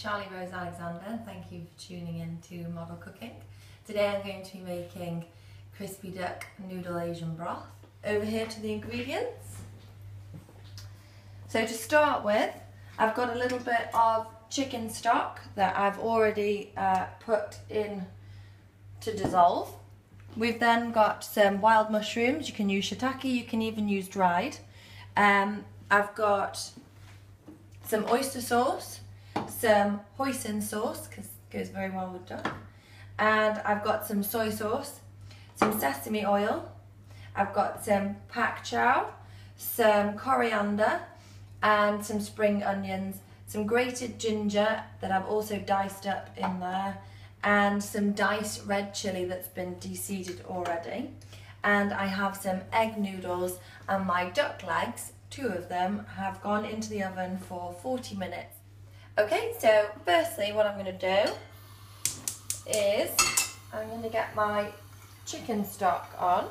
Charlie Rose Alexander and thank you for tuning in to Model Cooking. Today I'm going to be making crispy duck noodle Asian broth. Over here to the ingredients. So to start with, I've got a little bit of chicken stock that I've already put in to dissolve. We've then got some wild mushrooms. You can use shiitake, you can even use dried. I've got some oyster sauce, some hoisin sauce, because it goes very well with duck. And I've got some soy sauce, some sesame oil. I've got some pak chow, some coriander, and some spring onions, some grated ginger that I've also diced up in there, and some diced red chilli that's been deseeded already. And I have some egg noodles, and my duck legs, 2 of them, have gone into the oven for 40 minutes. Okay, so firstly what I'm going to do is I'm going to get my chicken stock on.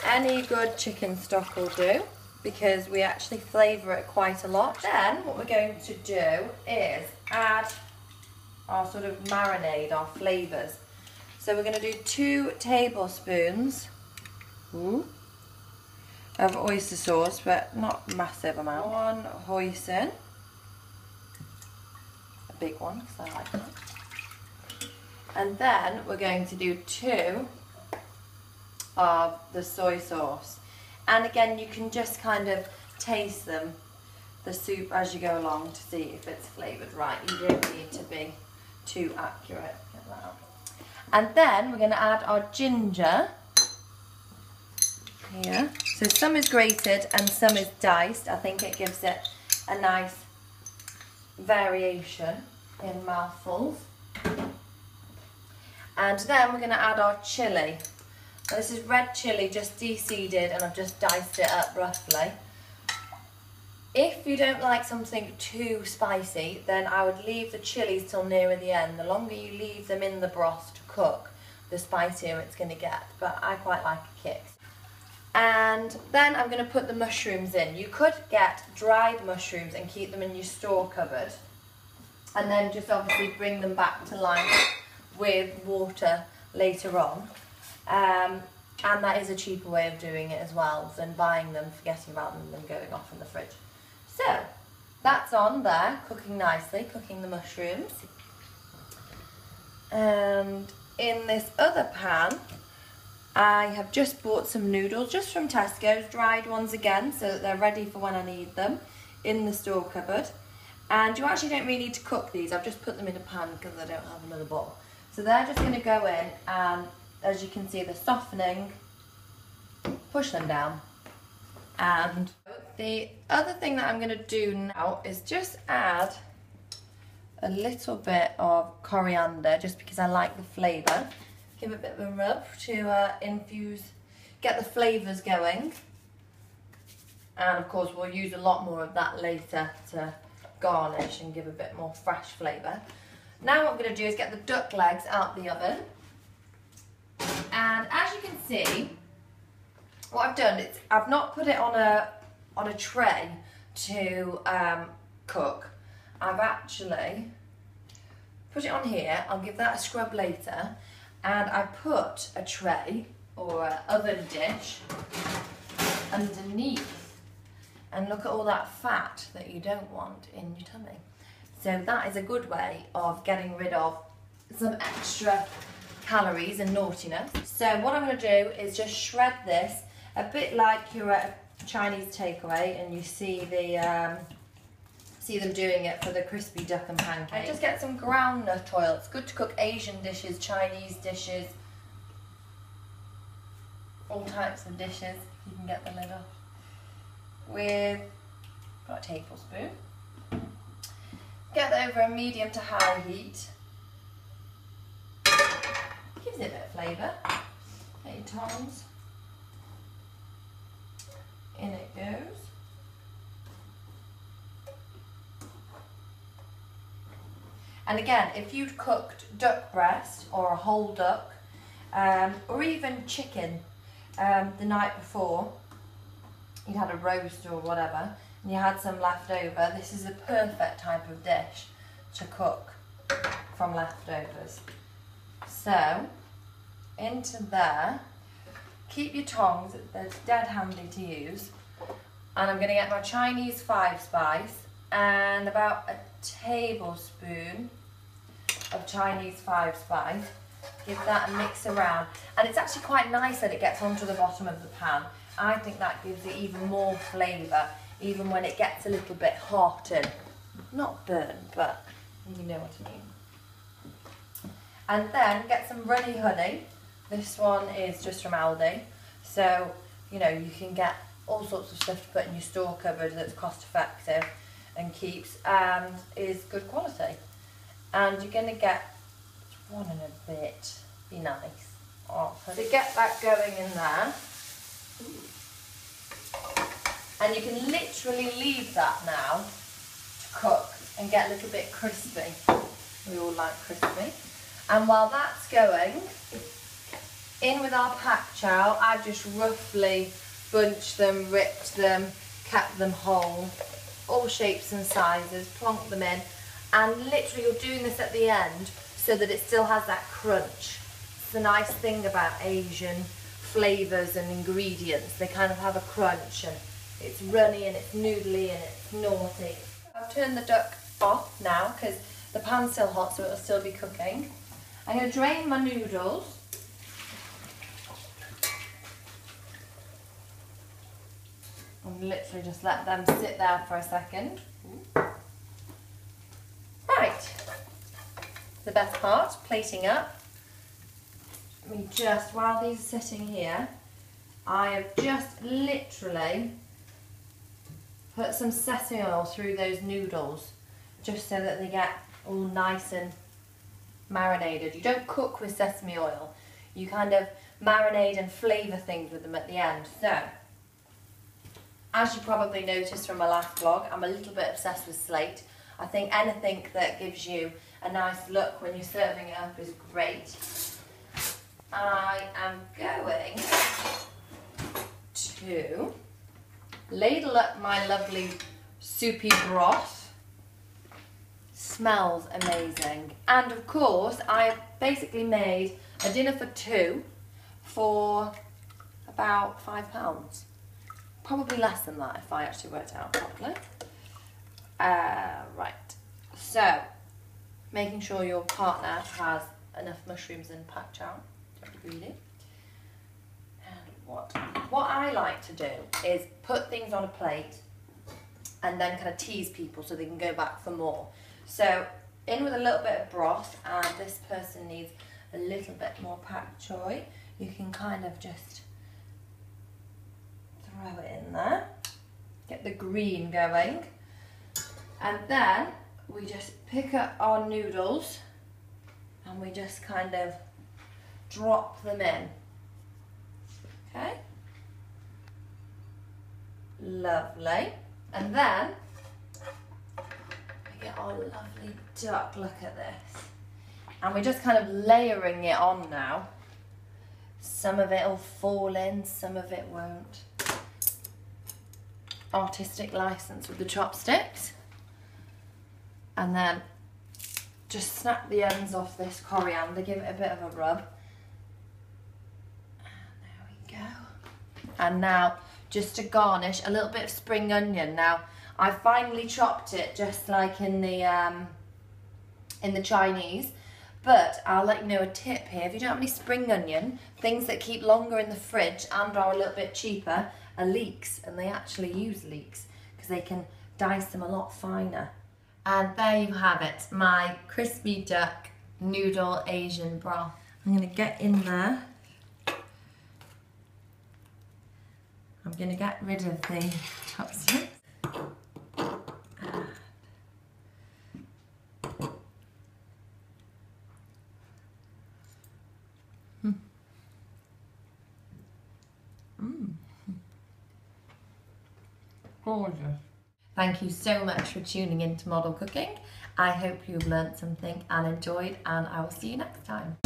Any good chicken stock will do, because we actually flavour it quite a lot. Then what we're going to do is add our sort of marinade, our flavours. So we're going to do 2 tablespoons of oyster sauce, but not massive amount. 1 hoisin, a big one because I like that. And then we're going to do 2 of the soy sauce. And again, you can just kind of taste them, the soup, as you go along to see if it's flavoured right. You don't need to be too accurate. Get that out. And then we're going to add our ginger here. So some is grated and some is diced. I think it gives it a nice variation in mouthfuls. And then we're going to add our chilli. Now this is red chilli, just deseeded, and I've just diced it up roughly. If you don't like something too spicy, then I would leave the chilies till nearer the end. The longer you leave them in the broth to cook, the spicier it's going to get. But I quite like a kick. And then I'm going to put the mushrooms in. You could get dried mushrooms and keep them in your store cupboard, and then just obviously bring them back to life with water later on. And that is a cheaper way of doing it as well than buying them, forgetting about them, and then going off in the fridge. So that's on there, cooking nicely, cooking the mushrooms. And in this other pan, I have just bought some noodles, just from Tesco's, dried ones again, so that they're ready for when I need them, in the store cupboard. And you actually don't really need to cook these. I've just put them in a pan because I don't have another bowl. So they're just going to go in, and as you can see, they're softening. Push them down. And the other thing that I'm going to do now is just add a little bit of coriander, just because I like the flavour. Give it a bit of a rub to infuse, get the flavours going. And of course we'll use a lot more of that later to garnish and give a bit more fresh flavour. Now what I'm going to do is get the duck legs out the oven. And as you can see, what I've done is I've not put it on a tray to cook. I've actually put it on here. I'll give that a scrub later. And I put a tray or an oven dish underneath, and look at all that fat that you don't want in your tummy. So that is a good way of getting rid of some extra calories and naughtiness. So what I'm going to do is just shred this a bit like you're at a Chinese takeaway and you see them doing it for the crispy duck and pancake. And just get some groundnut oil. It's good to cook Asian dishes, Chinese dishes, all types of dishes. You can get the lid off. With about a tablespoon. Get that over a medium to high heat. Gives it a bit of flavour. Get your tongs. In it goes. And again, if you'd cooked duck breast or a whole duck, or even chicken the night before, you'd had a roast or whatever, and you had some left over, this is a perfect type of dish to cook from leftovers. So, into there, keep your tongs, they're dead handy to use, and I'm going to get my Chinese 5-spice and about a tablespoon of Chinese 5-spice. Give that a mix around, and it's actually quite nice that it gets onto the bottom of the pan. I think that gives it even more flavour, even when it gets a little bit hot and not burnt, but you know what I mean. And then get some runny honey. This one is just from Aldi, so you know you can get all sorts of stuff to put in your store cupboard that's cost effective and keeps and is good quality. And you're going to get one and a bit, be nice. Oh, so get that going in there. And you can literally leave that now to cook and get a little bit crispy. We all like crispy. And while that's going, in with our pak chow, I've just roughly bunched them, ripped them, kept them whole, all shapes and sizes, plonked them in, and literally you're doing this at the end so that it still has that crunch. It's the nice thing about Asian flavours and ingredients, they kind of have a crunch, and it's runny and it's noodly and it's naughty. I've turned the duck off now because the pan's still hot, so it'll still be cooking. I'm going to drain my noodles. And literally just let them sit there for a second. Right, the best part, plating up. While these are sitting here, I have just literally put some sesame oil through those noodles, just so that they get all nice and marinated. You don't cook with sesame oil, you kind of marinate and flavour things with them at the end. So, as you probably noticed from my last vlog, I'm a little bit obsessed with slate. I think anything that gives you a nice look when you're serving it up is great. I am going to ladle up my lovely soupy broth. Smells amazing. And of course, I basically made a dinner for two for about £5. Probably less than that if I actually worked it out properly. Right, so making sure your partner has enough mushrooms and pak chow. Don't be greedy. And what I like to do is put things on a plate and then kind of tease people so they can go back for more. So in with a little bit of broth, and this person needs a little bit more pak choi. You can kind of just throw it in there, get the green going, and then we just pick up our noodles and we just kind of drop them in. Okay, lovely. And then we get our lovely duck. Look at this, and we're just kind of layering it on now. Some of it will fall in, some of it won't. Artistic license with the chopsticks. And then just snap the ends off this coriander, give it a bit of a rub. And there we go. And now, just to garnish, a little bit of spring onion. Now, I finely chopped it just like in the Chinese, but I'll let you know a tip here. If you don't have any spring onion, things that keep longer in the fridge and are a little bit cheaper are leeks, and they actually use leeks because they can dice them a lot finer. And there you have it, my crispy duck noodle Asian broth. I'm going to get in there. I'm going to get rid of the chopsticks. Gorgeous. Thank you so much for tuning in to Model Cooking. I hope you've learnt something and enjoyed, and I will see you next time.